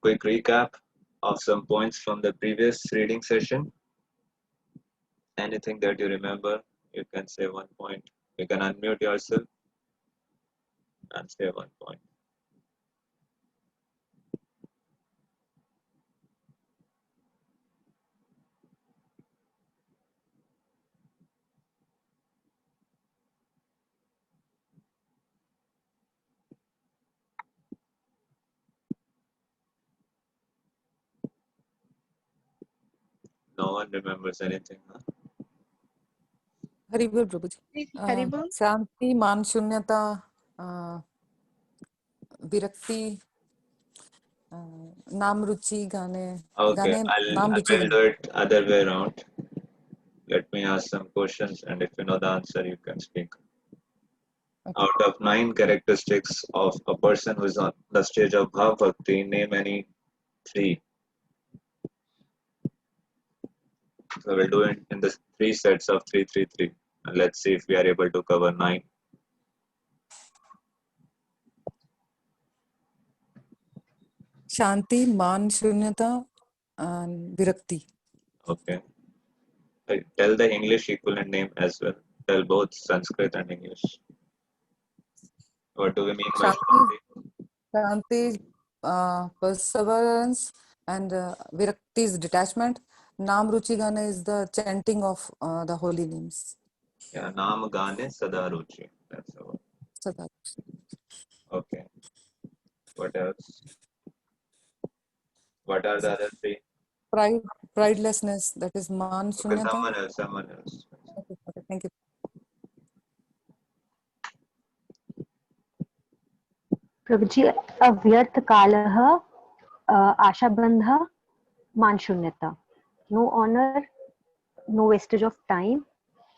quick recap of some points from the previous reading session. Anything that you remember, you can say 1 point. You can unmute yourself and say 1 point. No one remembers anything, huh? Hari बोल प्रभु जी। हरि बोल। शांति, मान शून्यता, विरक्ति, नाम रुचि गाने। Okay, गाने I नाम रुचि will do it other way around. Let me ask some questions, and if you know the answer, you can speak. Okay. Out of 9 characteristics of a person who is on the stage of Bhav Bhakti, name any 3. So we'll do it in the 3 sets of 3, 3, 3. And let's see if we are able to cover 9. शांति, मान शून्यता, and विरक्ति। Okay. Tell the English equivalent name as well. Tell both Sanskrit and English. What do we mean by Shanti? Shanti, perseverance, and virakti is detachment. Naam ruchi gana is the chanting of the holy names. Yeah, Naam Gane Sada Ruchi. That's the word. Sada. Okay. What else? What are the other 3? Pride, pridelessness, that is man Okay, shunyata. someone else. Okay, thank you. प्रभु जी, अव्यर्थ कालः, आशाबंधः, मान शून्यता, no honor, no wastage of time,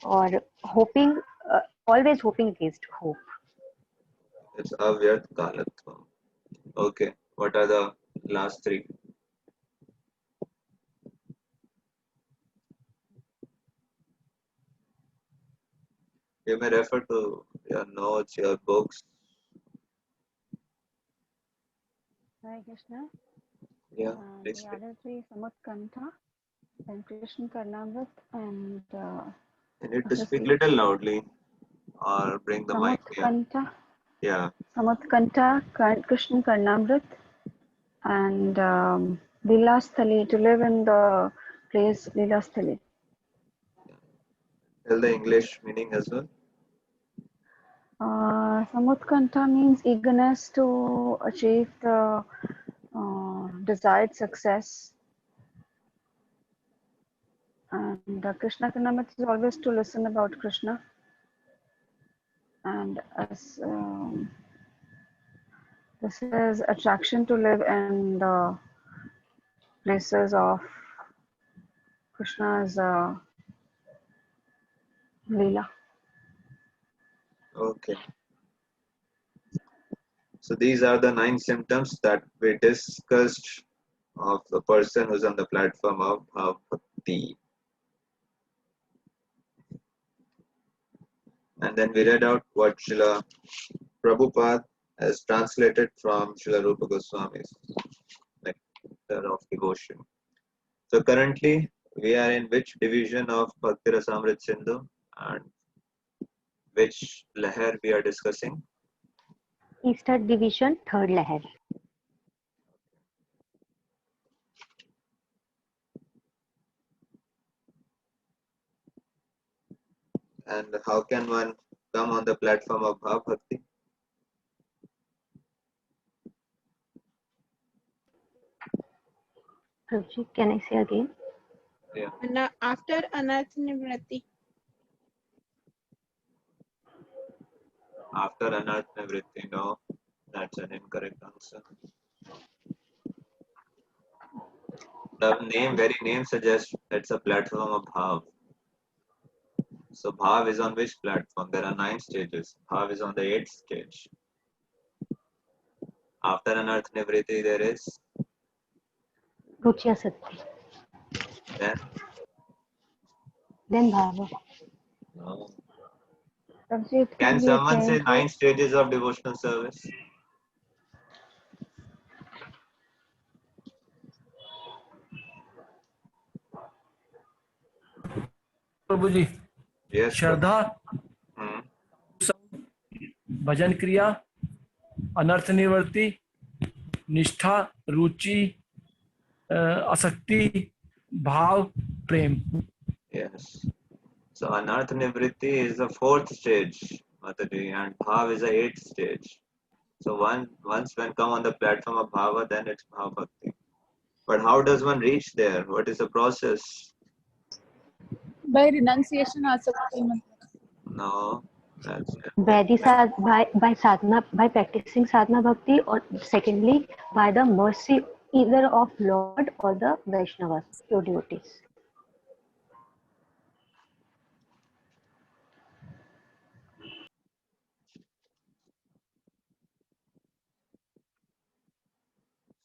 or hoping, always hoping against hope. It's Avyart Kalatvam. Okay. What are the last 3? You may refer to your notes, your books. Hare Krishna. Yeah, please. The other 3, Samutkanta, and Krishna Karnamrit, and You need to speak little loudly or bring the mic here. Samutkanta. Yeah. Samutkanta, Krishna Karnamrit, and Leelasthali, to live in the place Leelasthali. Tell the English meaning as well. Samutkanta means eagerness to achieve the desired success. And Krishna Karnamrit is always to listen about Krishna. And as this is attraction to live in the places of Krishna's Leela. Okay. So these are the 9 symptoms that we discussed of the person who's on the platform of Bhav Bhakti. And then we read out what Srila Prabhupada has translated from Srila Rupa Goswami's Nectar of Devotion. So currently we are in which division of Bhakti Rasamrit Sindhu and which Lahar we are discussing? Eastern Division, third Lahar. And how can one come on the platform of Bhav Bhakti? Prabhuji, can I say again? Yeah. After Anarth Nivrati. After Anarth Nivritti, no, that's an incorrect answer. The very name suggests it's a platform of Bhav. So Bhav is on which platform? There are 9 stages. Bhav is on the 8th stage. After Anarth Nivritti, there is Ruchi Asakti. Then Bhava. no. It Can be someone say attained 9 stages of devotional service? Prabhu ji, Yes. Shraddha, Hmm. भजन क्रिया, अनर्थ निवृत्ति, निष्ठा, रुचि, आसक्ति, भाव, प्रेम. Yes. So Anartha Nivritti is the fourth stage, Mataji, and Bhav is the eighth stage. So once when come on the platform of Bhava, then it's Bhav Bhakti. But how does one reach there? What is the process? By renunciation asakti matlab. No, that's by sadhana, by practicing sadhana bhakti, or secondly by the mercy either of Lord or the Vaishnavas, pure devotees.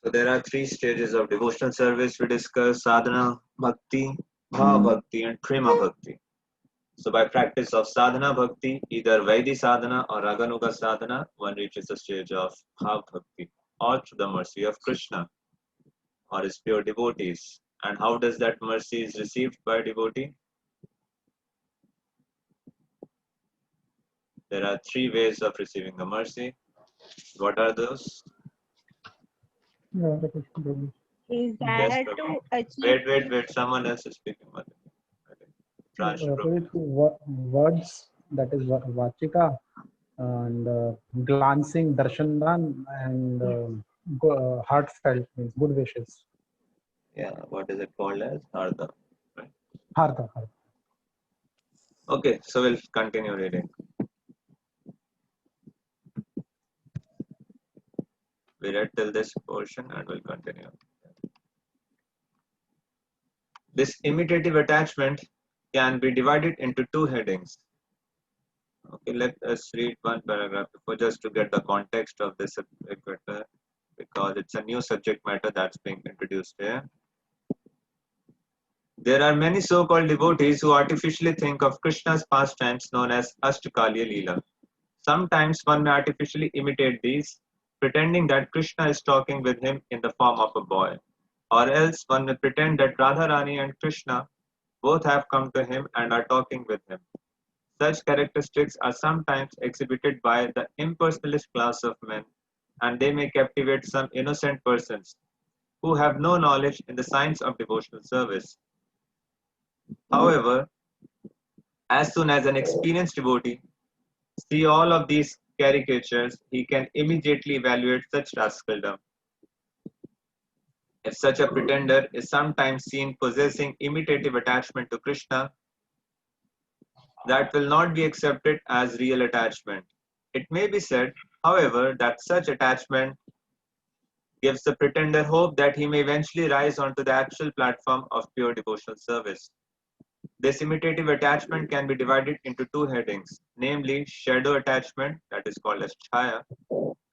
so there are three stages of devotional service we discuss: sadhana, bhakti, bhava bhakti, and prema bhakti. So by practice of sadhana bhakti, either Vaidhi sadhana or Raganuga sadhana, one reaches the stage of bhava bhakti, or through the mercy of Krishna or his pure devotees. And how does that mercy is received by a devotee? There are three ways of receiving the mercy. What are those? Is Yes, that Prabhu. to achieve Wait. Someone else is speaking. Transh, Words, that is Vachika, and glancing, darshandan, and heartfelt means good wishes. Yeah, what is it called as? Ardha. Right. Hartha. Okay, so we'll continue reading. We read till this portion and we'll continue. This imitative attachment can be divided into two headings. Okay, let us read one paragraph before, just to get the context of this subject matter, because it's a new subject matter that's being introduced here. There are many so-called devotees who artificially think of Krishna's pastimes known as Ashtakaliya Leela. Sometimes one may artificially imitate these, pretending that Krishna is talking with him in the form of a boy. Or else one may pretend that Radharani and Krishna both have come to him and are talking with him. Such characteristics are sometimes exhibited by the impersonalist class of men, and they may captivate some innocent persons who have no knowledge in the science of devotional service. However, as soon as an experienced devotee see all of these caricatures, he can immediately evaluate such rascaldom. If such a pretender is sometimes seen possessing imitative attachment to Krishna, that will not be accepted as real attachment. It may be said, however, that such attachment gives the pretender hope that he may eventually rise onto the actual platform of pure devotional service. This imitative attachment can be divided into two headings, namely shadow attachment, that is called as chaya,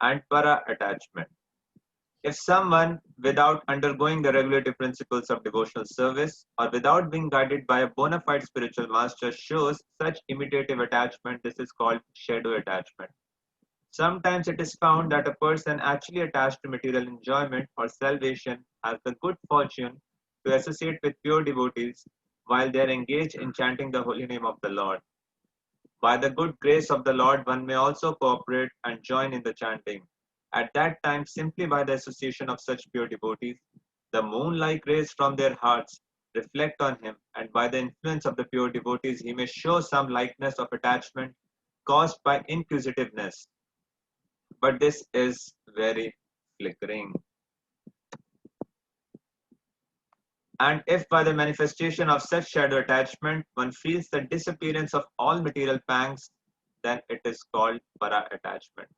and para attachment. If someone, without undergoing the regulative principles of devotional service or without being guided by a bona fide spiritual master, shows such imitative attachment, this is called shadow attachment. Sometimes it is found that a person actually attached to material enjoyment or salvation has the good fortune to associate with pure devotees while they are engaged in chanting the holy name of the Lord. By the good grace of the Lord, one may also cooperate and join in the chanting. At that time, simply by the association of such pure devotees, the moon-like rays from their hearts reflect on him, and by the influence of the pure devotees, he may show some likeness of attachment caused by inquisitiveness. But this is very flickering. And if by the manifestation of such shadow attachment one feels the disappearance of all material pangs, then it is called para attachment.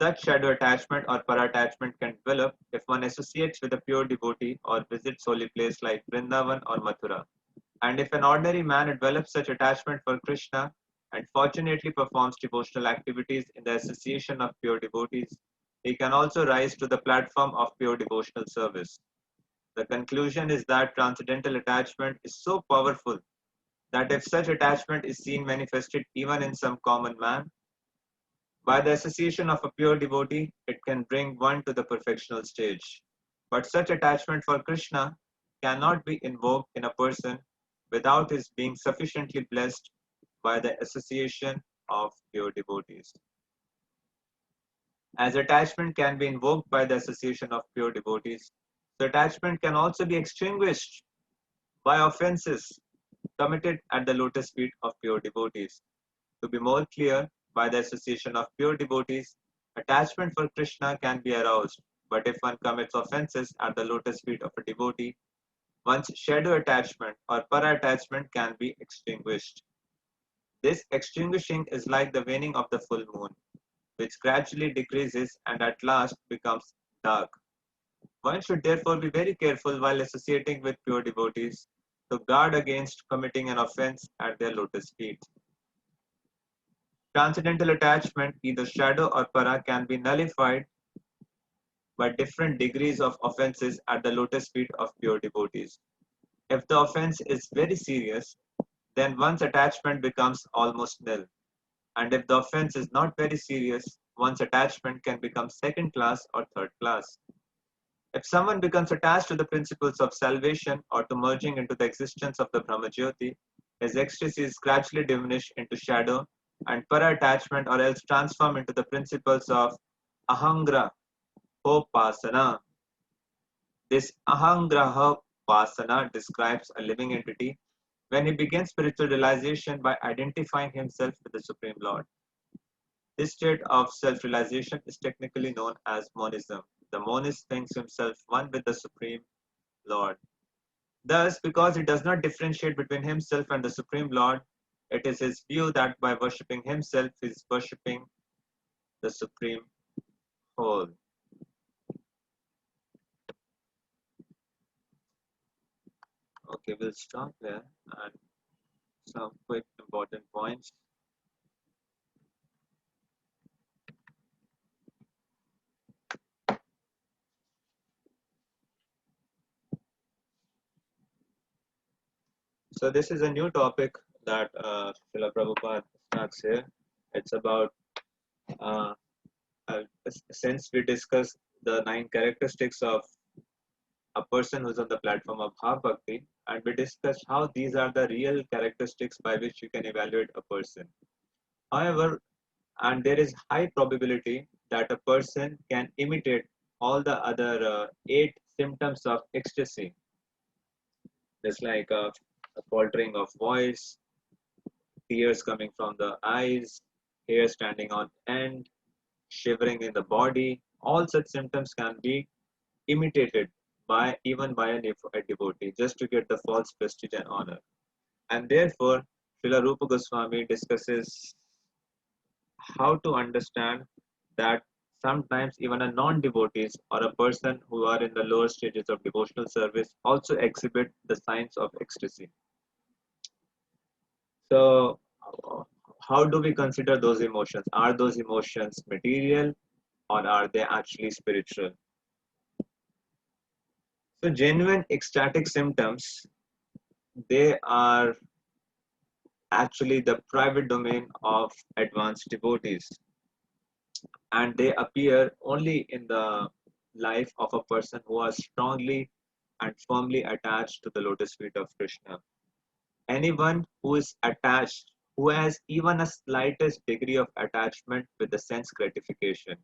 Such shadow attachment or para attachment can develop if one associates with a pure devotee or visits holy place like Vrindavan or Mathura. And if an ordinary man develops such attachment for Krishna and fortunately performs devotional activities in the association of pure devotees, he can also rise to the platform of pure devotional service. The conclusion is that transcendental attachment is so powerful that if such attachment is seen manifested even in some common man, by the association of a pure devotee, it can bring one to the perfectional stage. But such attachment for Krishna cannot be invoked in a person without his being sufficiently blessed by the association of pure devotees. As attachment can be invoked by the association of pure devotees, so attachment can also be extinguished by offenses committed at the lotus feet of pure devotees. To be more clear, by the association of pure devotees, attachment for Krishna can be aroused, but if one commits offenses at the lotus feet of a devotee, one's shadow attachment or para attachment can be extinguished. This extinguishing is like the waning of the full moon, which gradually decreases and at last becomes dark. One should therefore be very careful while associating with pure devotees to guard against committing an offense at their lotus feet. Transcendental attachment, either shadow or para, can be nullified by different degrees of offenses at the lotus feet of pure devotees. If the offense is very serious, then one's attachment becomes almost nil. And if the offense is not very serious, one's attachment can become second class or third class. If someone becomes attached to the principles of salvation or to merging into the existence of the Brahmajyoti, his ecstasy is gradually diminished into shadow and para attachment or else transform into the principles of ahangraha pasana. This ahangraha pasana describes a living entity when he begins spiritual realization by identifying himself with the Supreme Lord. This state of self-realization is technically known as monism. The monist thinks himself one with the Supreme Lord. Thus, because he does not differentiate between himself and the Supreme Lord, it is his view that by worshipping himself, he is worshipping the Supreme Whole. Okay, we'll stop there and some quick important points. So this is a new topic that Srila Prabhupada starts here. It's about, uh, since we discussed the 9 characteristics of a person who's on the platform of Bhav Bhakti, and we discussed how these are the real characteristics by which you can evaluate a person. However, and there is high probability that a person can imitate all the other 8 symptoms of ecstasy. Just like a faltering of voice, tears coming from the eyes, hair standing on end, shivering in the body. All such symptoms can be imitated by even by a devotee just to get the false prestige and honor. And therefore, Srila Rupa Goswami discusses how to understand that sometimes even a non-devotees or a person who are in the lower stages of devotional service also exhibit the signs of ecstasy. So, how do we consider those emotions? Are those emotions material or are they actually spiritual? So, genuine ecstatic symptoms, they are actually the private domain of advanced devotees, and they appear only in the life of a person who are strongly and firmly attached to the lotus feet of Krishna. Anyone who is attached, who has even a slightest degree of attachment with the sense gratification,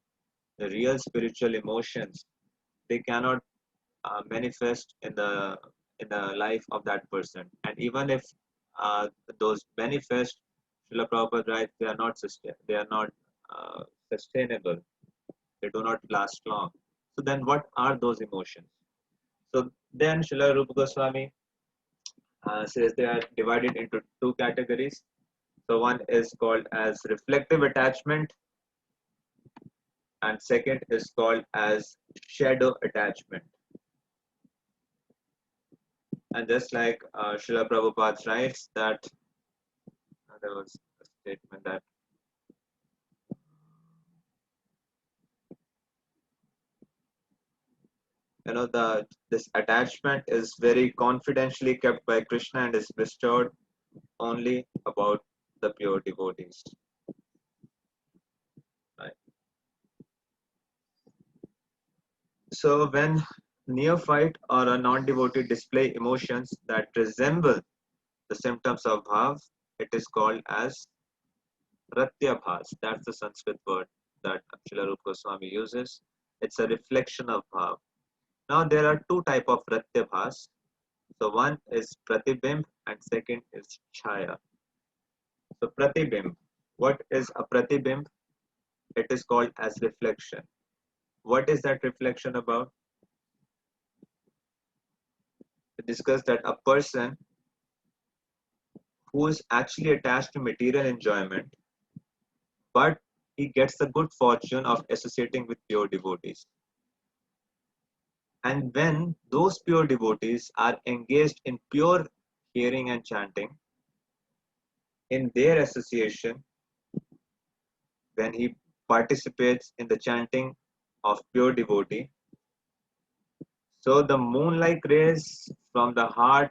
the real spiritual emotions, they cannot manifest in the life of that person. And even if those manifest, Srila Prabhupada writes, they are not sustainable. They do not last long. So then, what are those emotions? So then, Srila Rupa Goswami says they are divided into 2 categories. So one is called as reflective attachment, and second is called as shadow attachment. And just like Srila Prabhupada writes that there was a statement that this attachment is very confidentially kept by Krishna and is bestowed only about the pure devotees. Right. So when neophyte or a non-devotee display emotions that resemble the symptoms of bhav, it is called as pratyabhas. That's the Sanskrit word that Srila Rupa Goswami uses. It's a reflection of bhav. Now there are two type of pratyabhas. So one is pratibimb and second is chaya. So pratibimb, what is a pratibimb? It is called as reflection. What is that reflection about? We discussed that a person who is actually attached to material enjoyment, but he gets the good fortune of associating with pure devotees. And when those pure devotees are engaged in pure hearing and chanting, in their association, when he participates in the chanting of pure devotee, so the moonlike rays from the heart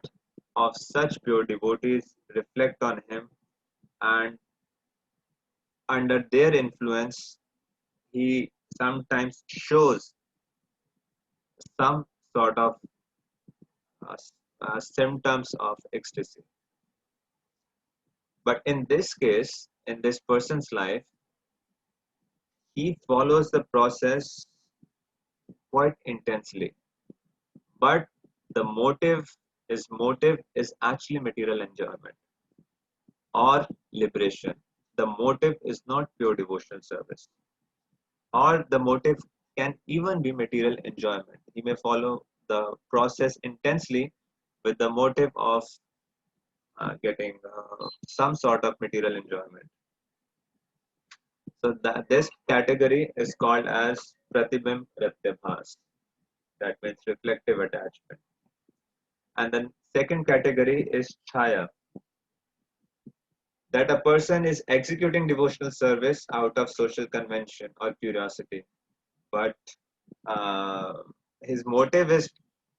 of such pure devotees reflect on him, and under their influence, he sometimes shows some sort of symptoms of ecstasy. But in this case, in this person's life, he follows the process quite intensely. But the his motive is actually material enjoyment or liberation. The motive is not pure devotional service. Or the motive can even be material enjoyment. He may follow the process intensely with the motive of getting some sort of material enjoyment. So this category is called as pratibimb pratyabhas. That means reflective attachment. And then second category is chaya. That a person is executing devotional service out of social convention or curiosity, but uh, his motive is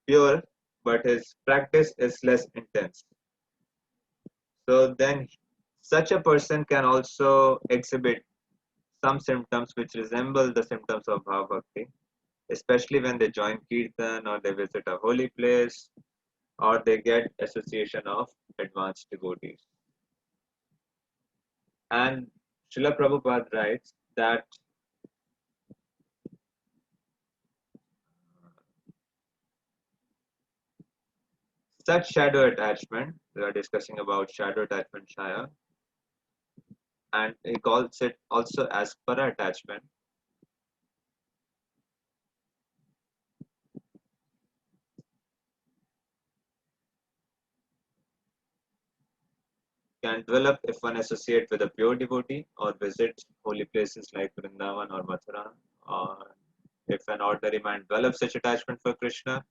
pure, but his practice is less intense. So then such a person can also exhibit some symptoms which resemble the symptoms of Bhava Bhakti, especially when they join Kirtan or they visit a holy place or they get association of advanced devotees. And Srila Prabhupada writes that such shadow attachment, we are discussing about shadow attachment chaya, and he calls it also as para attachment. Can develop if one associate with a pure devotee or visit holy places like Vrindavan or Mathura, or if an ordinary man develops such attachment for Krishna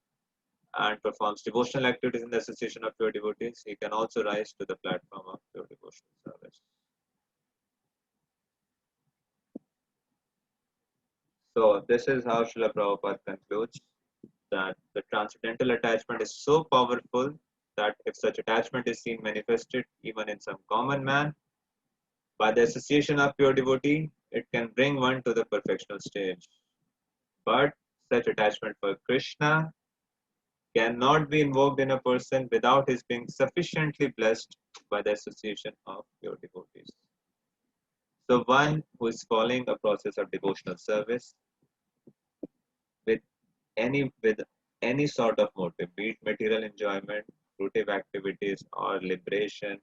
and performs devotional activities in the association of pure devotees, he can also rise to the platform of pure devotional service. So this is how Srila Prabhupada concludes that the transcendental attachment is so powerful that if such attachment is seen manifested even in some common man, by the association of pure devotee, it can bring one to the perfectional stage. But such attachment for Krishna cannot be invoked in a person without his being sufficiently blessed by the association of pure devotees. So one who is following a process of devotional service with any sort of motive, be it material enjoyment, fruitive activities, or liberation,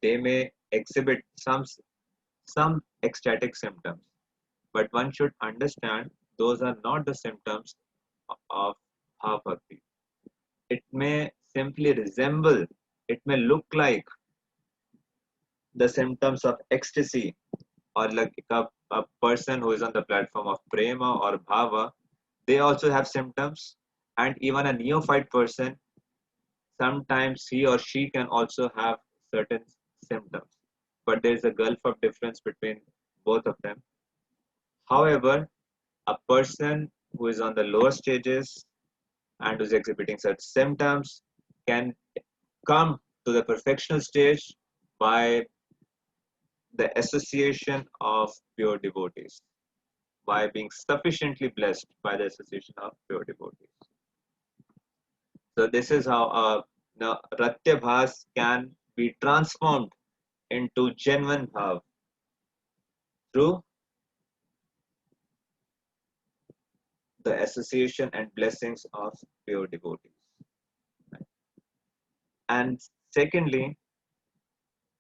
they may exhibit some ecstatic symptoms. But one should understand those are not the symptoms of Bhava Bhakti. It may simply resemble, it may look like the symptoms of ecstasy, or like a person who is on the platform of prema or bhava, they also have symptoms. And even a neophyte person, sometimes he or she can also have certain symptoms. But there is a gulf of difference between both of them. However, a person who is on the lower stages and who is exhibiting such symptoms can come to the perfectional stage by the association of pure devotees, by being sufficiently blessed by the association of pure devotees. So this is how a Now, Ratya Bhas can be transformed into genuine bhav through the association and blessings of pure devotees. And secondly,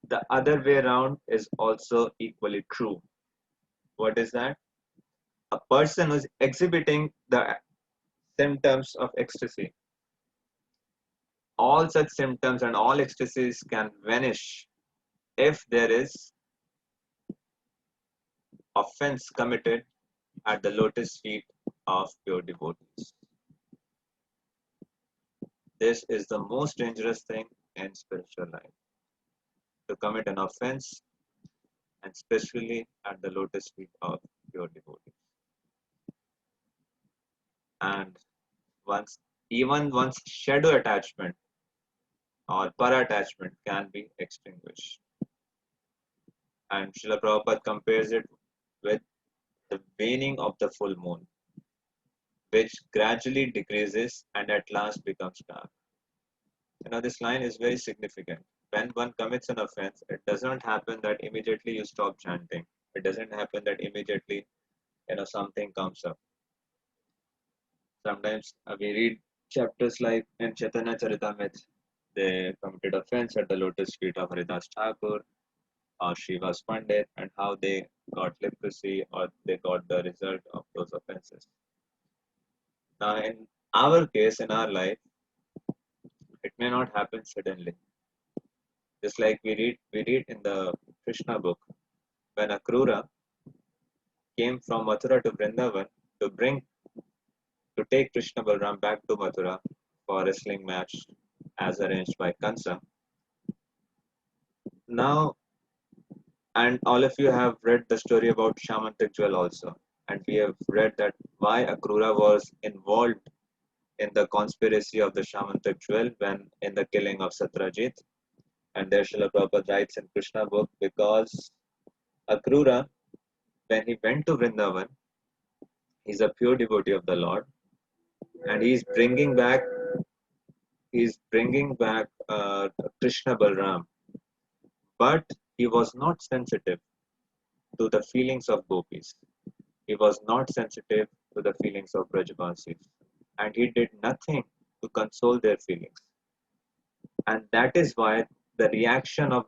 the other way around is also equally true. What is that? A person who is exhibiting the symptoms of ecstasy, all such symptoms and all ecstasies can vanish if there is offense committed at the lotus feet of pure devotees. This is the most dangerous thing in spiritual life, to commit an offense, and especially at the lotus feet of pure devotees. And once, even once shadow attachment or para attachment can be extinguished. And Srila Prabhupada compares it with the waning of the full moon, which gradually decreases and at last becomes dark. This line is very significant. When one commits an offense, it does not happen that immediately you stop chanting. It doesn't happen that immediately something comes up. Sometimes we read chapters like in Chaitanya Charitamrita, they committed offense at the lotus feet of Haridas Thakur or Srivas Pandit, and how they got leprosy or they got the result of those offenses. Now, in our case, in our life, it may not happen suddenly. Just like we read in the Krishna book, when Akrura came from Mathura to Vrindavan to take Krishna Balram back to Mathura for a wrestling match as arranged by Kansa. Now, and all of you have read the story about Shamantik Jewel also, and we have read that why Akrura was involved in the conspiracy of the Shamantik Jewel when in the killing of Satrajit. And there Srila Prabhupada writes in Krishna book, because Akrura, when he went to Vrindavan, he's a pure devotee of the Lord, and he's bringing back Krishna Balram, but he was not sensitive to the feelings of gopis. He was not sensitive to the feelings of Brajavasis, and he did nothing to console their feelings. And that is why the reaction of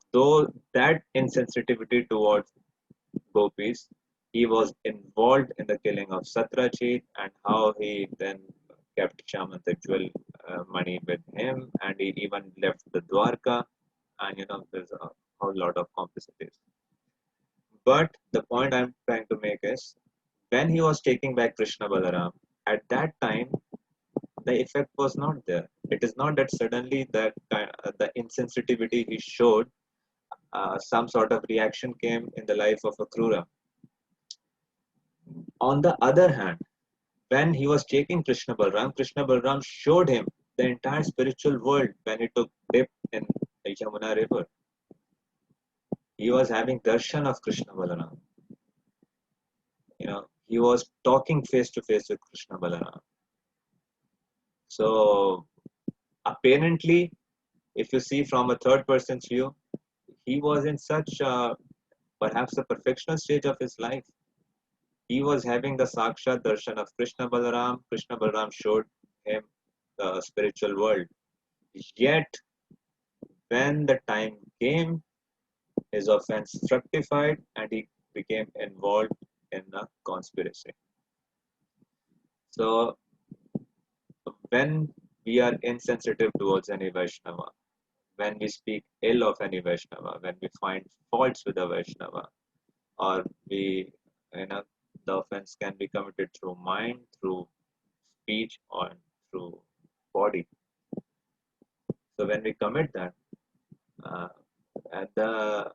that insensitivity towards gopis, he was involved in the killing of Satrajit, and how he then kept Shamantik Jewel money with him, and he even left the Dwarka, and there's a whole lot of complicities. But the point I'm trying to make is, when he was taking back Krishna Balaram, at that time, the effect was not there. It is not that suddenly the insensitivity he showed, some sort of reaction came in the life of Akrura. On the other hand, when he was taking Krishna Balram showed him the entire spiritual world when he took dip in the Yamuna river. He was having darshan of Krishna Balaram. He was talking face to face with Krishna Balaram. So apparently, if you see from a third person's view, he was in such perhaps a perfectional stage of his life. He was having the Sakshat darshan of Krishna Balaram. Krishna Balaram showed him the spiritual world. Yet, when the time came, his offense fructified and he became involved in a conspiracy. So, when we are insensitive towards any Vaishnava, when we speak ill of any Vaishnava, when we find faults with a Vaishnava, or the offense can be committed through mind, through speech, or through body. So when we commit that, the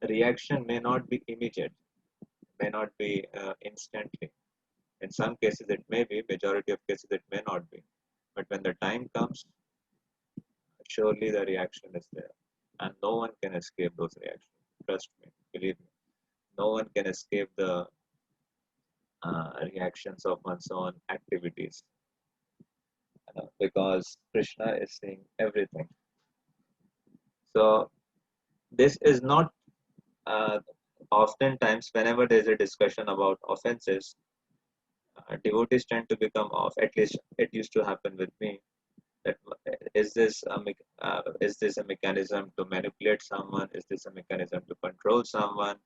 reaction may not be immediate, may not be instantly. In some cases it may be, majority of cases it may not be. But when the time comes, surely the reaction is there. And no one can escape those reactions. Trust me, believe me. No one can escape the reactions of one's own activities. because Krishna is seeing everything. So this is not oftentimes whenever there is a discussion about offenses, devotees tend to become off. At least it used to happen with me. That is this a mechanism to manipulate someone? Is this a mechanism to control someone?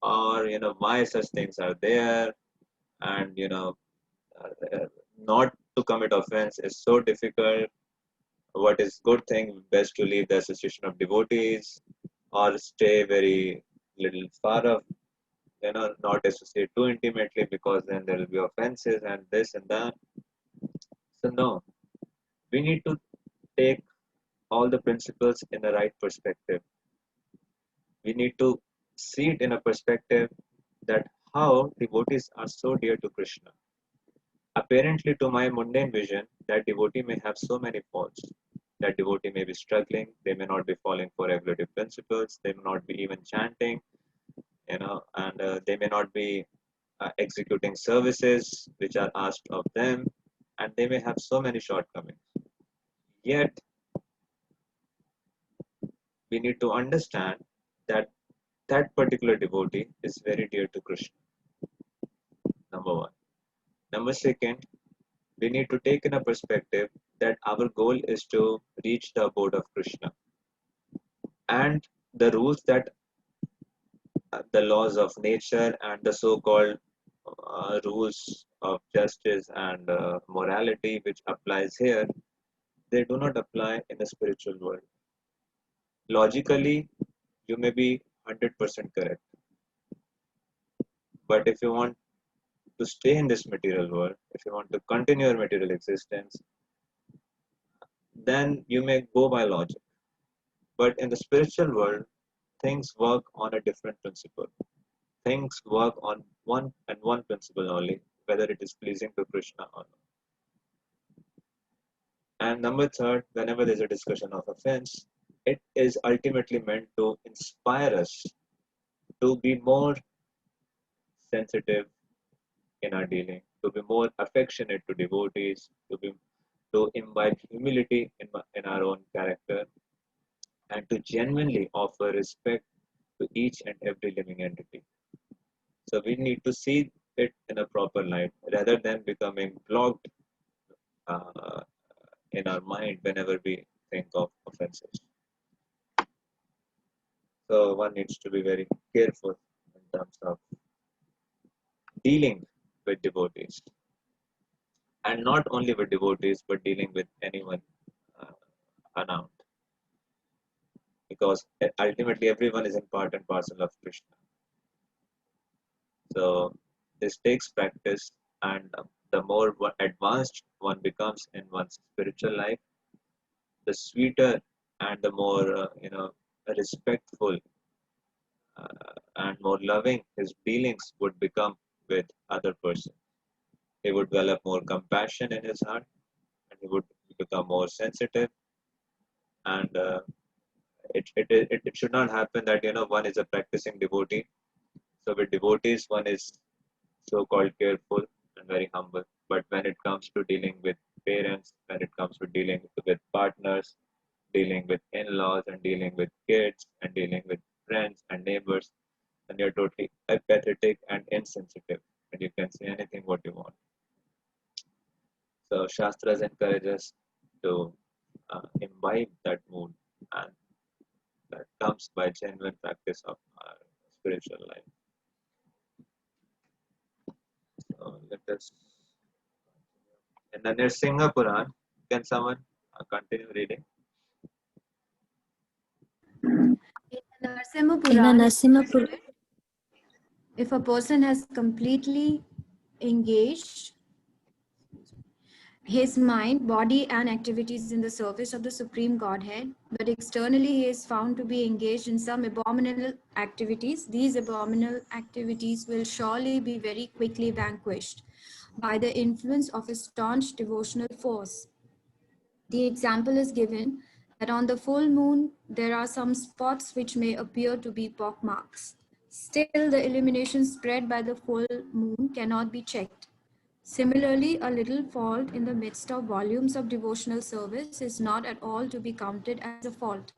Or why such things are there? And not to commit offense is so difficult. What is good thing? Best to leave the association of devotees or stay very little far off. Not associate too intimately because then there will be offenses and this and that. So no, we need to take all the principles in the right perspective. We need to see it in a perspective that how devotees are so dear to Krishna. Apparently, to my mundane vision, that devotee may have so many faults. That devotee may be struggling, they may not be following for regulative principles, they may not be even chanting, and they may not be executing services which are asked of them, and they may have so many shortcomings. Yet, we need to understand that that particular devotee is very dear to Krishna. Number one. Number second, we need to take in a perspective that our goal is to reach the abode of Krishna. And the rules that the laws of nature and the so-called rules of justice and morality which applies here, they do not apply in the spiritual world. Logically, you may be 100% correct. But if you want to stay in this material world, if you want to continue your material existence, then you may go by logic. But in the spiritual world, things work on a different principle. Things work on one principle only, whether it is pleasing to Krishna or not. And number third, whenever there's a discussion of offense, it is ultimately meant to inspire us to be more sensitive in our dealing, to be more affectionate to devotees, to imbibe humility in our own character, and to genuinely offer respect to each and every living entity. So we need to see it in a proper light rather than becoming blocked uh, in our mind whenever we think of offenses. So one needs to be very careful in terms of dealing with devotees. And not only with devotees, but dealing with anyone unarmed. Because ultimately everyone is in part and parcel of Krishna. So this takes practice, and the more advanced one becomes in one's spiritual life, the sweeter and the more respectful and more loving his dealings would become with other person. He would develop more compassion in his heart, and he would become more sensitive. And it should not happen that one is a practicing devotee. So with devotees, one is so-called careful and very humble. But when it comes to dealing with parents, when it comes to dealing with partners, dealing with in-laws, and dealing with kids, and dealing with friends and neighbors, then you're totally apathetic and insensitive, and you can say anything what you want. So Shastras encourage us to imbibe that mood, and that comes by genuine practice of our spiritual life. So let us. In the Nrsimha Puran, can someone continue reading? In the Narasimha In the Puran, Narasimha Puran, if a person has completely engaged his mind, body, and activities in the service of the Supreme Godhead, but externally he is found to be engaged in some abominable activities, these abominable activities will surely be very quickly vanquished by the influence of a staunch devotional force. The example is given that on the full moon, there are some spots which may appear to be pockmarks. Still, the illumination spread by the full moon cannot be checked. Similarly, a little fault in the midst of volumes of devotional service is not at all to be counted as a fault.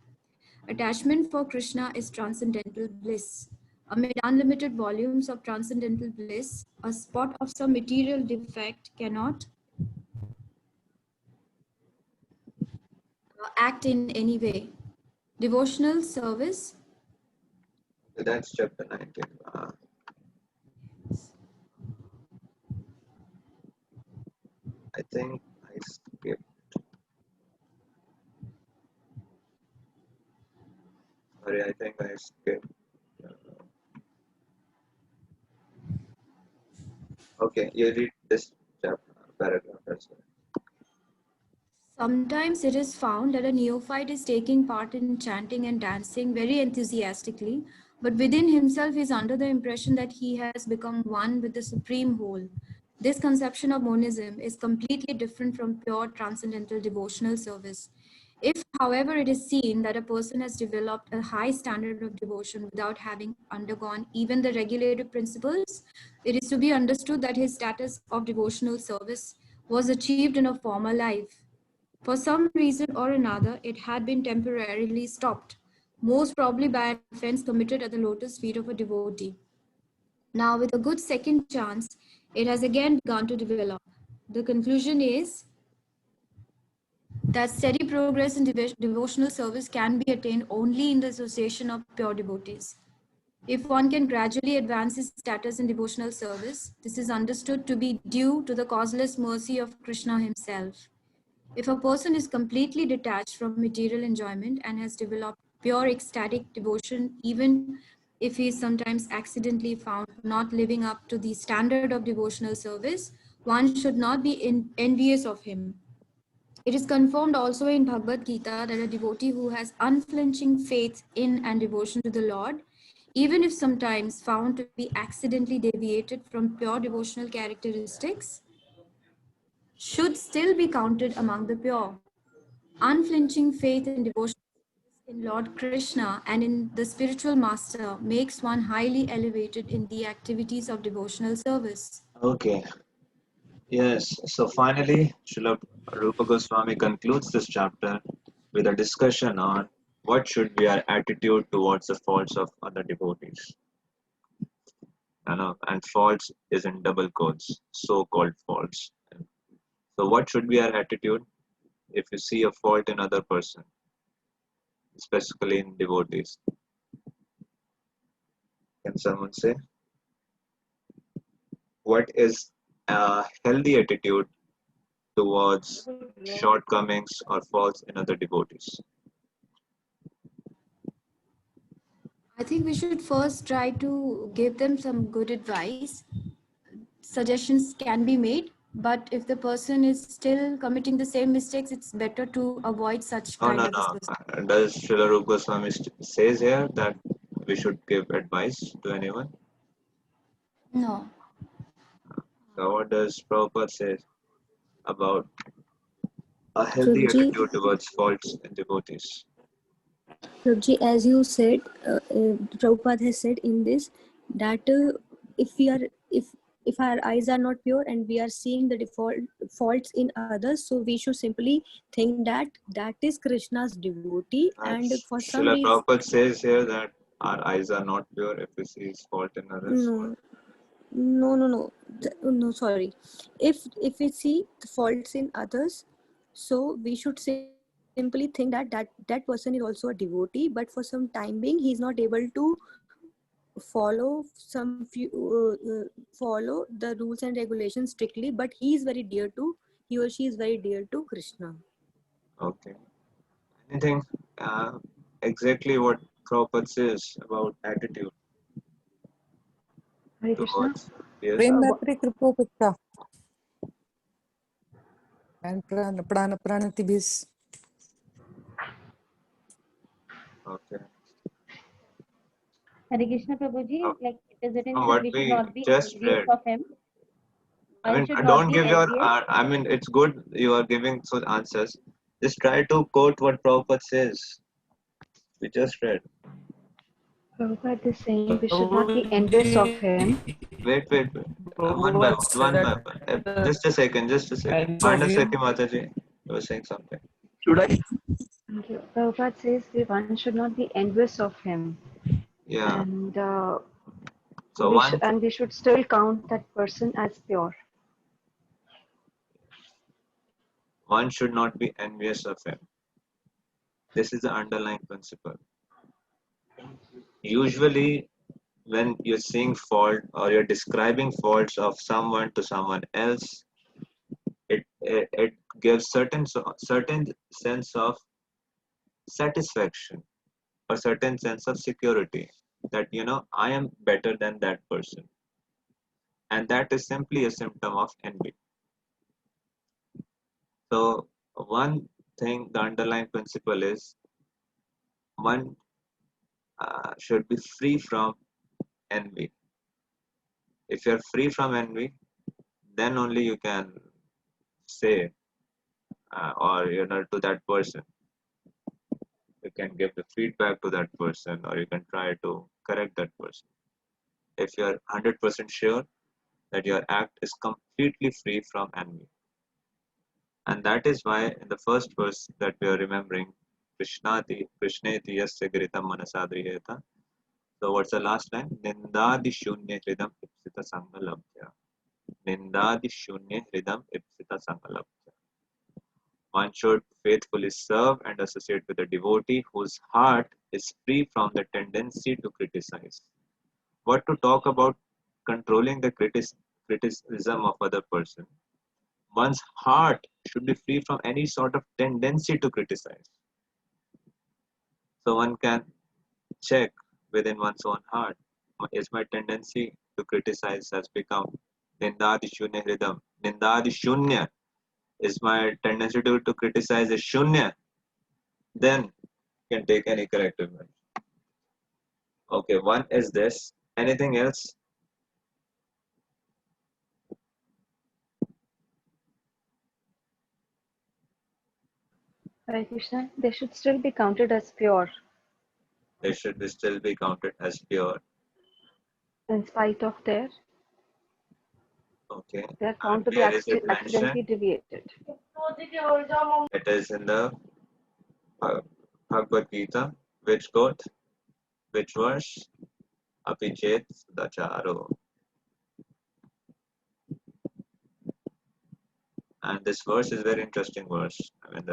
Attachment for Krishna is transcendental bliss. Amid unlimited volumes of transcendental bliss, a spot of some material defect cannot act in any way. Devotional service. That's chapter 19. I think I skipped. Sorry, I think I skipped. Okay, you read this chapter paragraph as well. Sometimes it is found that a neophyte is taking part in chanting and dancing very enthusiastically, but within himself he is under the impression that he has become one with the supreme whole. This conception of monism is completely different from pure transcendental devotional service. If, however, it is seen that a person has developed a high standard of devotion without having undergone even the regulative principles, it is to be understood that his status of devotional service was achieved in a former life. For some reason or another, it had been temporarily stopped, most probably by an offense committed at the lotus feet of a devotee. Now, with a good second chance, it has again begun to develop. The conclusion is that steady progress in devotional service can be attained only in the association of pure devotees. If one can gradually advance his status in devotional service, this is understood to be due to the causeless mercy of Krishna himself. If a person is completely detached from material enjoyment and has developed pure ecstatic devotion, even if he is sometimes accidentally found not living up to the standard of devotional service, one should not be envious of him. It is confirmed also in Bhagavad Gita that a devotee who has unflinching faith in and devotion to the Lord, even if sometimes found to be accidentally deviated from pure devotional characteristics, should still be counted among the pure. Unflinching faith and devotion in Lord Krishna and in the spiritual master makes one highly elevated in the activities of devotional service. Okay, yes. So finally, Srila Rupa Goswami concludes this chapter with a discussion on what should be our attitude towards the faults of other devotees. And faults is in double quotes, so-called faults. So what should be our attitude if you see a fault in other person, specifically in devotees? Can someone say? What is a healthy attitude towards shortcomings or faults in other devotees? I think we should first try to give them some good advice. Suggestions can be made, but if the person is still committing the same mistakes, it's better to avoid such No, kind no, of no. association. Does Srila Rupa Goswami says here that we should give advice to anyone? No. So what does Prabhupada say about a healthy Prabhuji, attitude towards faults in devotees? Prabhuji, as you said, Prabhupada has said in this that if our eyes are not pure and we are seeing the default faults in others, so we should simply think that that is Krishna's devotee, and for some Srila reason, Prabhupada says here that our eyes are not pure if we see fault in others. no, sorry. If we see the faults in others, so we should simply think that that person is also a devotee, but for some time being he is not able to follow the rules and regulations strictly, but he or she is very dear to Krishna. Okay. Anything exactly what Prabhupada says about attitude Hare Krishna. towards? Yes. Premratri Kripoputta and Pranatibhis. Okay. Hare Krishna Prabhuji, Oh, like it is written that what we should we not be just envious read. of him. I mean, One should not don't be give your. envious. I mean, it's good you are giving so answers. Just try to quote what Prabhupada says. We just read. Prabhupada is saying we should not be envious of him. Wait. One by one. Just a second. Manaswati Mataji, you were saying something. Should I? Thank you. Prabhupada says one should not be envious of him, Yeah. and So we should still count that person as pure. one should not be envious of him. This is the underlying principle. Usually, when you're seeing fault or you're describing faults of someone to someone else, it gives certain sense of satisfaction or certain sense of security that I am better than that person, and that is simply a symptom of envy. So one thing, the underlying principle is one should be free from envy. If you're free from envy, then only you can say or to that person, you can give the feedback to that person, or you can try to correct that person. If you're 100% sure that your act is completely free from envy. And that is why in the first verse that we are remembering, Krishneti yasya giritam manasadriyeta. So what's the last line? Nindadi shunya hridam ipsita sangalabhya. Nindadi shunya hridam ipsita sangalabhya. One should faithfully serve and associate with a devotee whose heart is free from the tendency to criticize. What to talk about controlling the criticism of other person? One's heart should be free from any sort of tendency to criticize. So one can check within one's own heart, is my tendency to criticize has become nindadi shunya hridam? Nindadi shunya, is my tendency to criticize is shunya? Then you can take any corrective measure. Okay, one is this. Anything else? Hare Krishna, they should still be counted as pure They should still be counted as pure. in spite of their. Okay. They are found to be Where is it accidentally mentioned? deviated. It is in the Bhagavad Gita. Which quote? Which verse? Apichet Sudacharo. And this verse is a very interesting verse. I mean,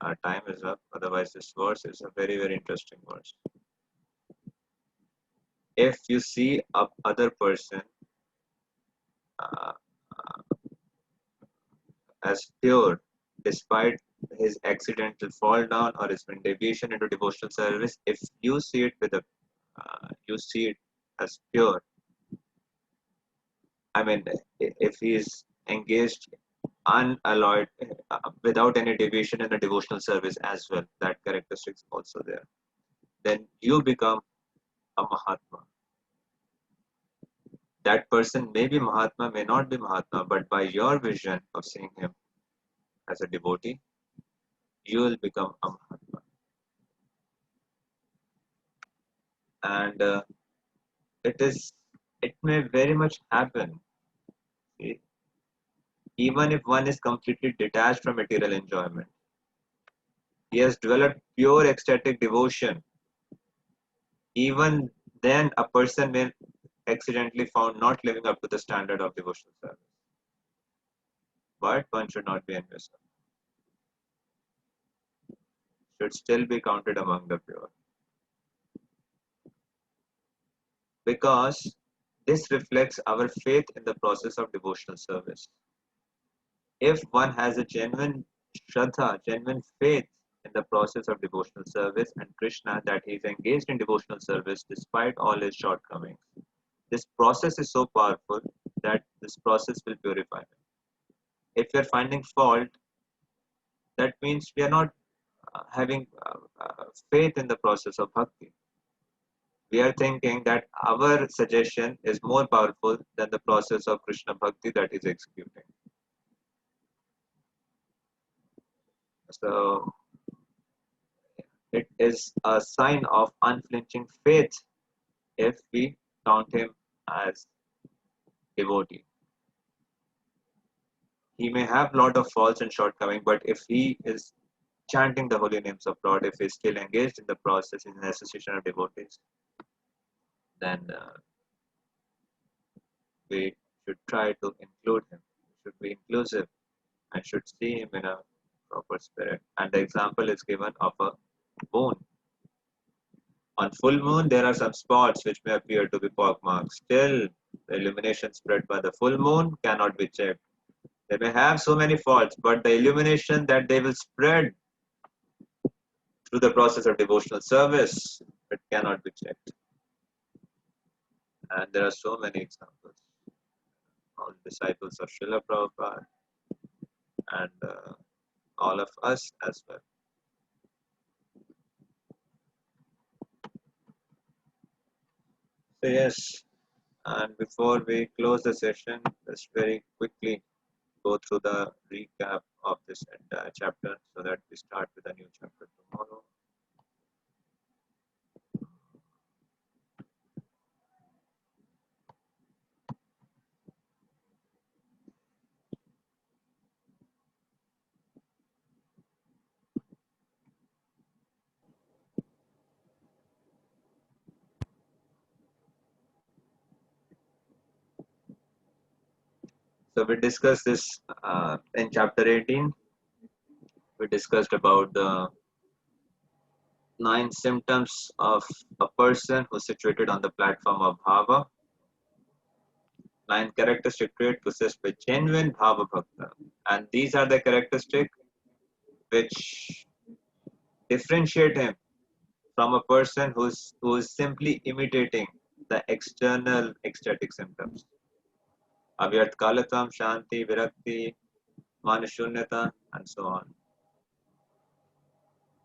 our time is up. Otherwise, this verse is a very, very interesting verse. If you see a other person uh, as pure, despite his accidental fall down or his deviation into devotional service, if you see it you see it as pure. I mean, if he is engaged unalloyed, without any deviation in the devotional service as well, that characteristic is also there. Then you become a Mahatma. That person may be Mahatma, may not be Mahatma, but by your vision of seeing him as a devotee, you will become a Mahatma. And it may very much happen. See, even if one is completely detached from material enjoyment, he has developed pure ecstatic devotion. Even then, a person may accidentally found not living up to the standard of devotional service. But one should not be envious of. Should still be counted among the pure. Because this reflects our faith in the process of devotional service. If one has a genuine Shraddha, genuine faith in the process of devotional service and Krishna, that he is engaged in devotional service despite all his shortcomings, this process is so powerful that this process will purify him. If we are finding fault, that means we are not having faith in the process of bhakti. We are thinking that our suggestion is more powerful than the process of Krishna bhakti that is executing. So it is a sign of unflinching faith if we count him as devotee. He may have lot of faults and shortcomings, but if he is chanting the holy names of Lord, if he is still engaged in the process in the association of devotees, then we should try to include him. We should be inclusive and should see him in a proper spirit. And the example is given of a moon. On full moon, there are some spots which may appear to be pockmarks. Still, the illumination spread by the full moon cannot be checked. They may have so many faults, but the illumination that they will spread through the process of devotional service, it cannot be checked. And there are so many examples. All disciples of Srila Prabhupada and all of us as well. So yes, and before we close the session, let's very quickly go through the recap of this entire chapter so that we start with a new chapter tomorrow. So we discussed this in chapter 18. We discussed about the 9 symptoms of a person who is situated on the platform of Bhava. 9 characteristic traits possessed by genuine Bhava Bhakta. And these are the characteristics which differentiate him from a person who is simply imitating the external ecstatic symptoms. Avyart Kalatam, Shanti, Virakti, Manashunyata, and so on.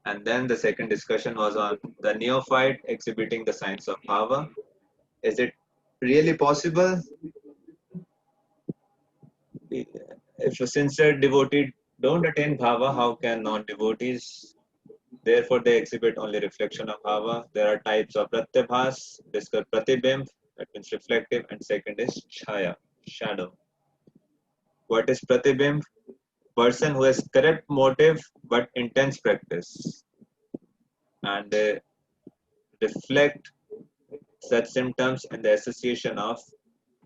And then the second discussion was on the neophyte exhibiting the signs of Bhava. Is it really possible? If a sincere devotee don't attain Bhava, how can non-devotees? Therefore, they exhibit only reflection of Bhava. There are types of Pratyabhas, discuss Pratibimb, that means reflective, and second is Chaya, shadow. What is Pratibimb? Person who has correct motive but intense practice. And they reflect such symptoms in the association of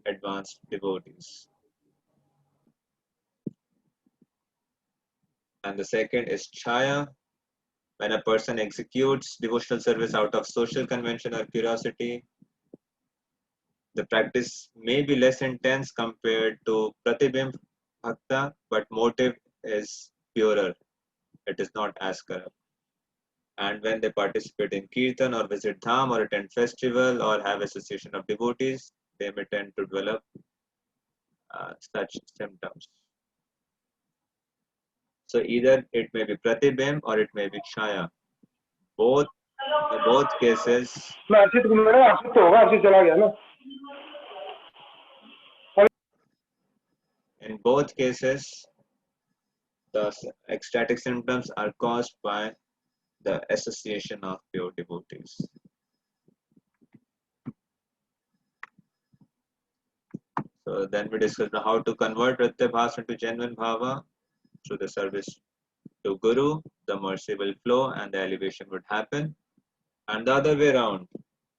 advanced devotees. And the second is Chaya, when a person executes devotional service out of social convention or curiosity. The practice may be less intense compared to Pratibimb Bhakta, but motive is purer. It is not as corrupt. And when they participate in Kirtan or visit Dham or attend festival or have association of devotees, they may tend to develop such symptoms. So either it may be Pratibimb or it may be Chaya. In both cases, the ecstatic symptoms are caused by the association of pure devotees. So then we discussed how to convert Pratyabhas into genuine Bhava through the service to Guru. The mercy will flow and the elevation would happen. And the other way around,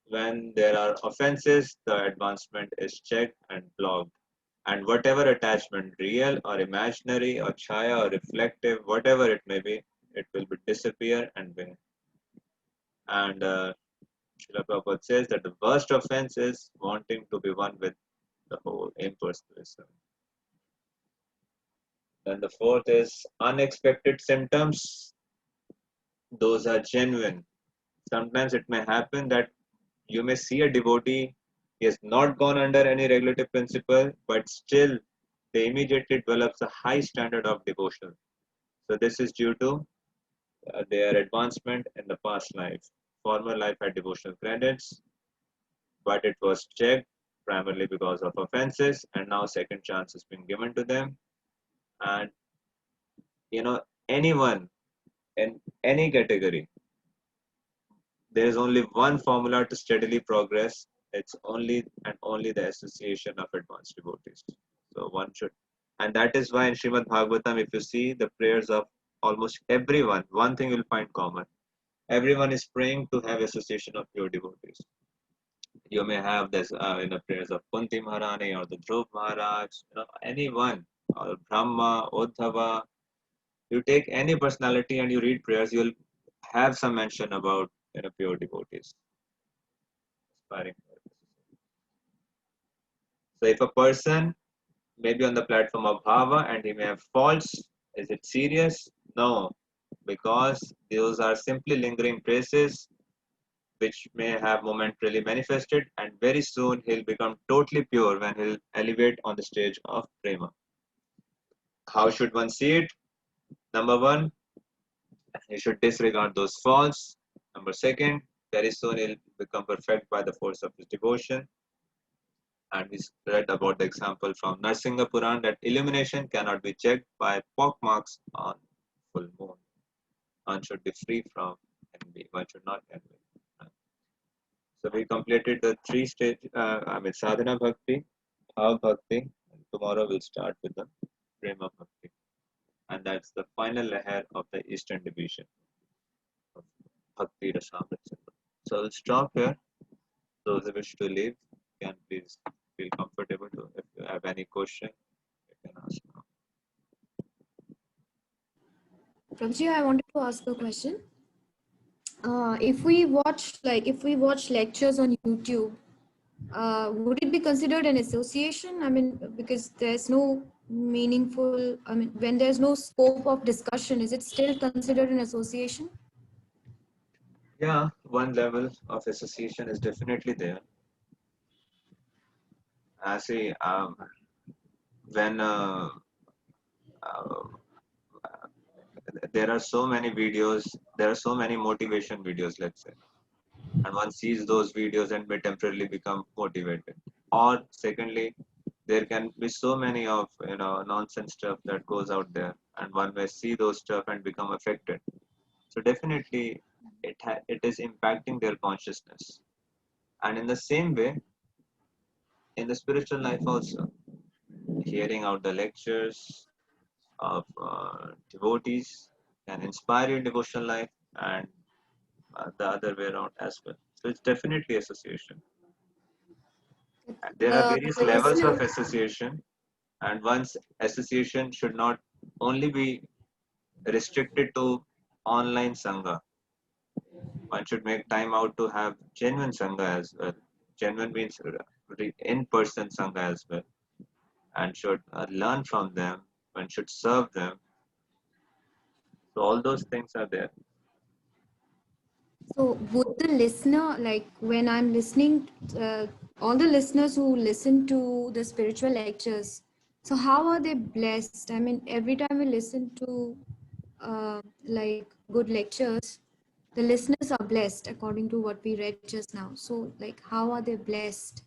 when there are offenses, the advancement is checked and blocked. And whatever attachment, real or imaginary or chaya or reflective, whatever it may be, it will disappear and wane. And Srila Prabhupada says that the worst offense is wanting to be one with the whole impersonalism. Then the fourth is unexpected symptoms. Those are genuine. Sometimes it may happen that you may see a devotee, he has not gone under any regulative principle, but still they immediately develops a high standard of devotion. So this is due to their advancement in the past life. Former life had devotional credits, but it was checked primarily because of offenses, and now second chance has been given to them. And anyone in any category, there is only one formula to steadily progress, It's only and only the association of advanced devotees. So one should, and that is why in Srimad Bhagavatam, if you see the prayers of almost everyone, one thing you'll find common. Everyone is praying to have association of pure devotees. You may have this in the prayers of Kunti Maharani or the Dhruv Maharaj, anyone, or Brahma, Uddhava. You take any personality and you read prayers, you'll have some mention about pure devotees. Aspiring. So if a person may be on the platform of bhava and he may have faults, is it serious? No, because those are simply lingering traces which may have momentarily manifested, and very soon he'll become totally pure when he'll elevate on the stage of prema. How should one see it? Number one, he should disregard those faults. Number second, very soon he'll become perfect by the force of his devotion. And we read about the example from Narsingha Puran that illumination cannot be checked by pock marks on full moon. One should be free from envy. One should not envy. So we completed the three stage, sadhana bhakti, bhav bhakti. And tomorrow we'll start with the prema bhakti. And that's the final layer of the Eastern division of Bhakti Rasamrita. So I'll stop here. Those who wish to leave can please feel comfortable to. If you have any question, you can ask now. Prabhuji, I wanted to ask a question. If we watch lectures on YouTube, would it be considered an association? I mean, because there's no meaningful, I mean, when there's no scope of discussion, is it still considered an association? Yeah, one level of association is definitely there. I see. When uh, there are so many videos, there are so many motivation videos, let's say, and one sees those videos and may temporarily become motivated. Or secondly, there can be so many of nonsense stuff that goes out there, and one may see those stuff and become affected. So definitely, it is impacting their consciousness. And in the same way, in the spiritual life also, hearing out the lectures of devotees can inspire your devotional life, and the other way around as well. So it's definitely association. And there are various The levels of listener, association, and one's association should not only be restricted to online sangha. One should make time out to have genuine sangha as well. Genuine means in-person sangha as well, and should learn from them. One should serve them. So all those things are there. so would the listener, like when I'm listening, all the listeners who listen to the spiritual lectures, so how are they blessed? I mean, every time we listen to like good lectures, the listeners are blessed according to what we read just now. So like, how are they blessed?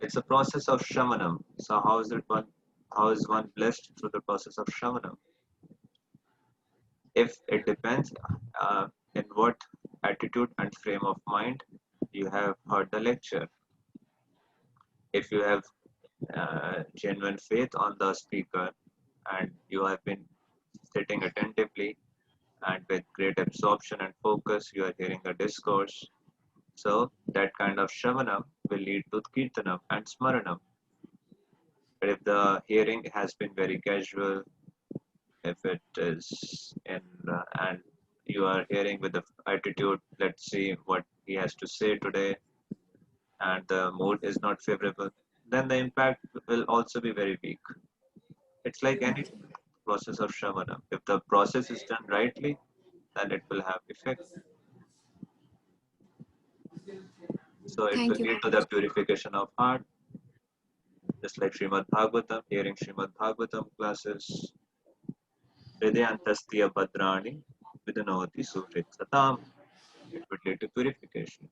It's a process of shamanam. So how is it one? How is one blessed through the process of shamanam? If it depends in what attitude and frame of mind you have heard the lecture. If you have genuine faith on the speaker and you have been sitting attentively and with great absorption and focus, you are hearing the discourse. So that kind of shamanam will lead to kirtanam and smaranam. But if the hearing has been very casual, if it is in and you are hearing with the attitude, let's see what he has to say today, and the mood is not favorable, then the impact will also be very weak. It's like any process of shamana. If the process is done rightly, then it will have effect. So it will Thank you. lead to the purification of heart, just like Srimad Bhagavatam, hearing Srimad Bhagavatam classes. Hridayantastya Bhadrani Vidunavati Suhrit Satam. It would lead to purification.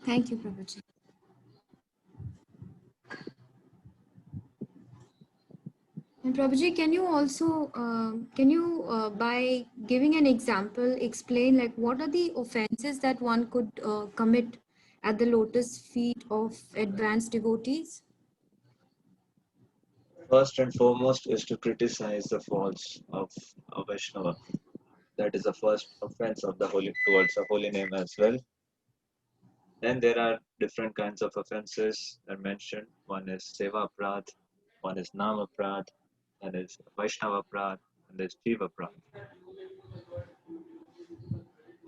Thank you, Prabhuji. And Prabhuji, can you also, by giving an example, explain like what are the offenses that one could commit at the lotus feet of advanced devotees? First and foremost is to criticize the faults of a Vaishnava. That is the first offense of the holy towards the holy name as well. Then there are different kinds of offenses that are mentioned. One is Seva Prad, one is Nama Prad, one is Vaishnava Prad, and there's Jiva Prad.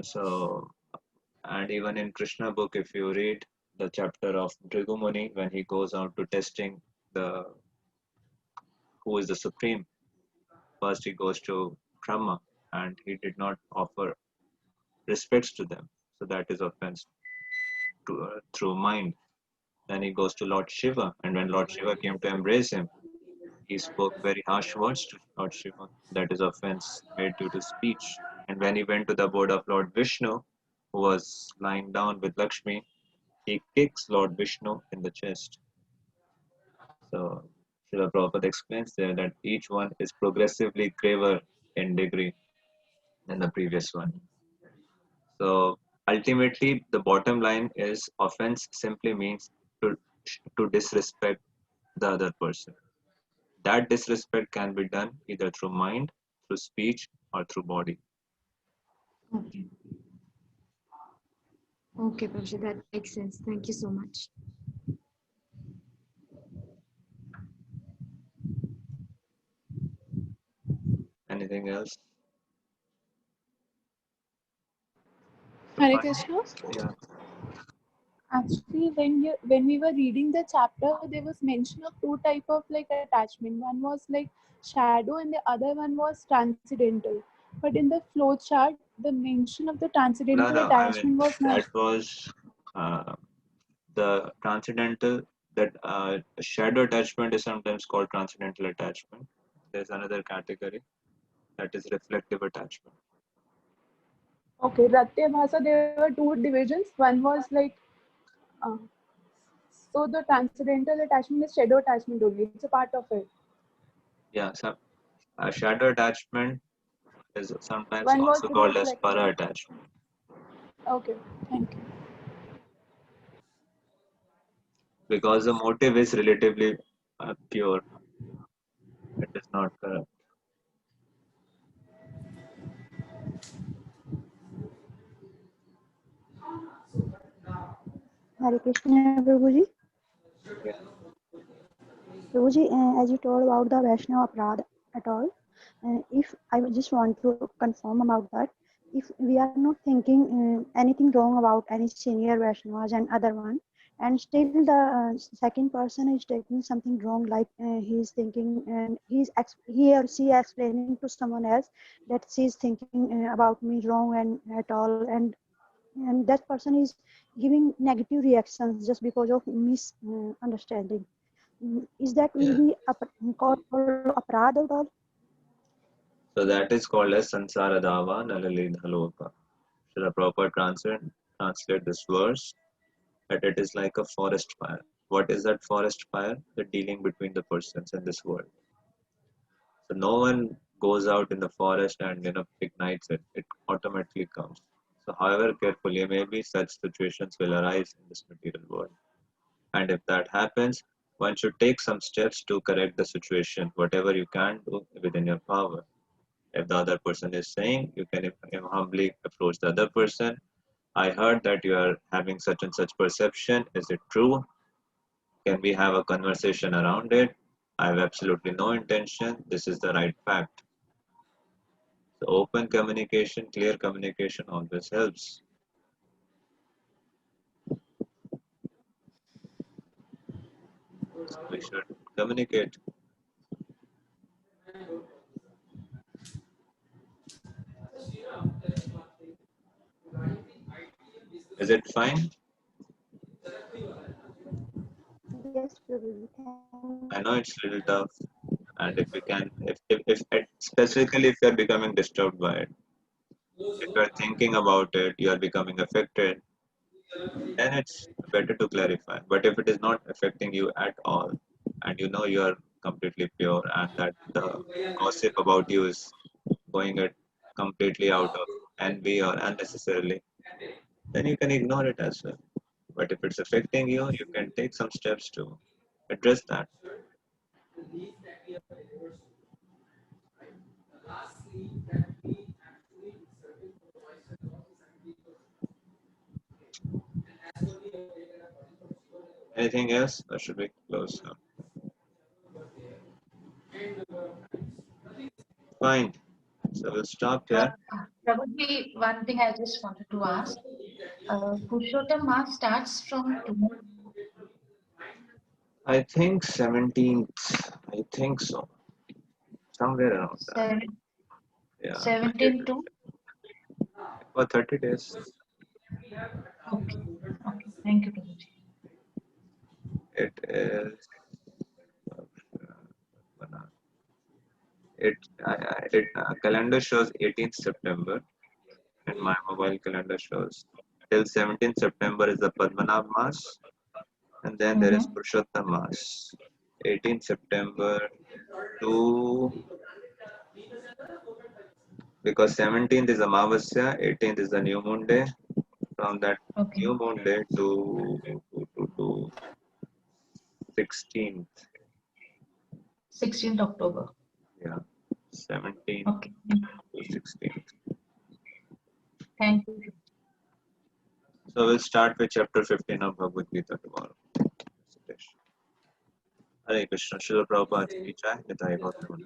So, and even in Krishna book, if you read the chapter of Bhrigu when he goes out to testing the who is the supreme, first he goes to Brahma and he did not offer respects to them. So that is offense through mind. Then he goes to Lord Shiva, and when Lord Shiva came to embrace him, he spoke very harsh words to Lord Shiva. That is offense made due to speech. And when he went to the abode of Lord Vishnu, who was lying down with Lakshmi, he kicks Lord Vishnu in the chest. So Srila Prabhupada explains there that each one is progressively graver in degree than the previous one. So ultimately, the bottom line is offense simply means to disrespect the other person. That disrespect can be done either through mind, through speech, or through body. Okay. Okay, Prabhuji, that makes sense. Thank you so much. Anything else? Hare Krishna. Yeah. Actually, when we were reading the chapter, there was mention of two type of like attachment. One was like shadow, and the other one was transcendental. But in the flow chart, the mention of the transcendental No, I mean, attachment was not. that was the transcendental, that shadow attachment is sometimes called transcendental attachment. There's another category that is reflective attachment. Okay, Ratya Bhasa, there were two divisions. One was like, uh, so the transcendental attachment is shadow attachment only. It's a part of it. Yeah, so shadow attachment is sometimes One was also called as reflective. para attachment. Okay, thank you. Because the motive is relatively pure. It is not corrupt. Hare Krishna, Prabhuji. Yeah. Prabhuji, as you told about the Vaishnava Aparad at all, if I would just want to confirm about that, if we are not thinking anything wrong about any senior Vaishnavas and other one, and still the second person is taking something wrong, like he's thinking and he or she explaining to someone else that she's thinking about me wrong and at all, and that person is giving negative reactions just because of misunderstanding. Is that will Yeah. be called aparad at all? So that is called as Sansara Dava Nalalidha Loka. Srila Prabhupada translate this verse that it is like a forest fire. What is that forest fire? The dealing between the persons in this world. So no one goes out in the forest and ignites it. It automatically comes. So however careful you may be, such situations will arise in this material world. And if that happens, one should take some steps to correct the situation, whatever you can do within your power. If the other person is saying, you can humbly approach the other person. I heard that you are having such and such perception. Is it true? Can we have a conversation around it? I have absolutely no intention. This is the right fact. So open communication, clear communication always helps. So we should communicate. Is it fine? Yes, Prabhuji. Thank I know it's a little tough. And if we can, if specifically if you're becoming disturbed by it, if you're thinking about it, you are becoming affected, then it's better to clarify. But if it is not affecting you at all, and you know you are completely pure and that the gossip about you is going it completely out of envy or unnecessarily, then you can ignore it as well. But if it's affecting you, you can take some steps to address that. Anything else, or should we close now? Fine. So we'll stop here. Prabhuji, one thing I just wanted to ask. Purushottam Mass starts from tomorrow. I think 17th. I think so. Somewhere around that. Yeah. 17 to? For 30 days. Okay. Okay. Thank you, Prabhuji. It is. Calendar shows 18th September, and my mobile calendar shows till 17th September is the Padmanabh Mass, and then there is Purushottam Mass. 18th September to, because 17th is Amavasya, 18th is the new moon day. From that new moon day to 16th. 16th October. Yeah, 17th Okay. to 16th. Thank you. So we'll start with chapter 15 of Bhagavad Gita tomorrow. Hare Krishna, Srila Prabhupada ki jai, Nitai Gautama.